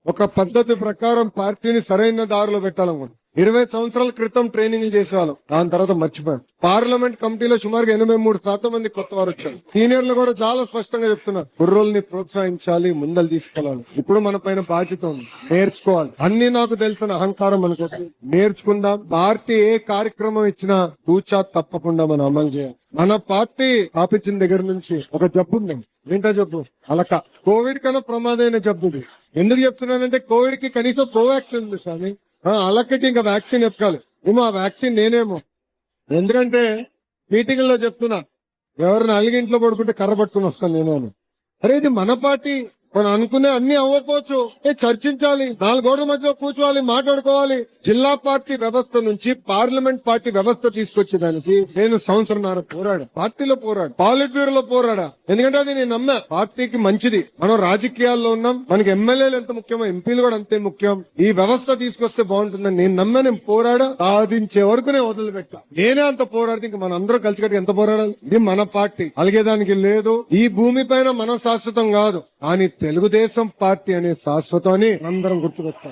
ఒక పద్ధతి ప్రకారం పార్టీని సరైన దారిలో పెట్టాలనుకుంటున్నాం. 20 సంవత్సరాల క్రితం ట్రైనింగ్ చేసేవాళ్ళం, దాని తర్వాత మర్చిపోయాం. పార్లమెంట్ కమిటీలో సుమారుగా 83% మంది కొత్త వారు వచ్చారు. సీనియర్లు కూడా చాలా స్పష్టంగా చెప్తున్నారు, కుర్రోల్ని ప్రోత్సహించాలి, ముందలు తీసుకెళ్లాలి. ఇప్పుడు మన పైన బాధ్యత ఉంది, నేర్చుకోవాలి. అన్ని నాకు తెలిసిన అహంకారం మనకు నేర్చుకుందాం. పార్టీ ఏ కార్యక్రమం ఇచ్చినా తూచా తప్పకుండా మనం అమలు చేయాలి. మన పార్టీ స్థాపించిన దగ్గర నుంచి ఒక జబ్బు ఉంది. ఏంటో జబ్బు? అలక. కోవిడ్ కన్నా ప్రమాదమైన జబ్బుది. ఎందుకు చెప్తున్నానంటే కోవిడ్ కి కనీసం కోవాక్సిన్ ఉంది స్వామి, అలక్కటి ఇంకా వ్యాక్సిన్ ఎత్తుకోవాలి. ఏమో ఆ వ్యాక్సిన్ నేనేమో. ఎందుకంటే మీటింగ్ లో చెప్తున్నా, ఎవరిని అలిగింట్లో పడుకుంటే కర్ర పట్టుకుని వస్తాను నేను అని. అరే ఇది మన పార్టీ, మనం అనుకునే అన్ని అవ్వకపోవచ్చు, చర్చించాలి, 4 గోడల మధ్యలో కూర్చోవాలి, మాట్లాడుకోవాలి. జిల్లా పార్టీ వ్యవస్థ నుంచి పార్లమెంట్ పార్టీ వ్యవస్థ తీసుకొచ్చేదానికి నేను సంవత్సరంన్నర పోరాడా. పార్టీలో పోరాడు, పాలిట్ బ్యూరోలో పోరాడా. ఎందుకంటే అది నేను నమ్మా, పార్టీకి మంచిది. మనం రాజకీయాల్లో ఉన్నాం, మనకి ఎమ్మెల్యేలు ఎంత ముఖ్యమో ఎంపీలు కూడా అంతే ముఖ్యం. ఈ వ్యవస్థ తీసుకొస్తే బాగుంటుందని నేను నమ్మా. నేను పోరాడా, సాధించే వరకు నేను వదిలిపెట్టా. నేనే అంత పోరాడితే ఇంక మన అందరూ కలిసి ఎంత పోరాడాలి? ఇది మన పార్టీ, అలిగేదానికి లేదు. ఈ భూమి పైన మనం శాశ్వతం కాదు, కానీ తెలుగుదేశం పార్టీ అనే శాశ్వతాన్ని అందరం గుర్తుపెట్టాలి.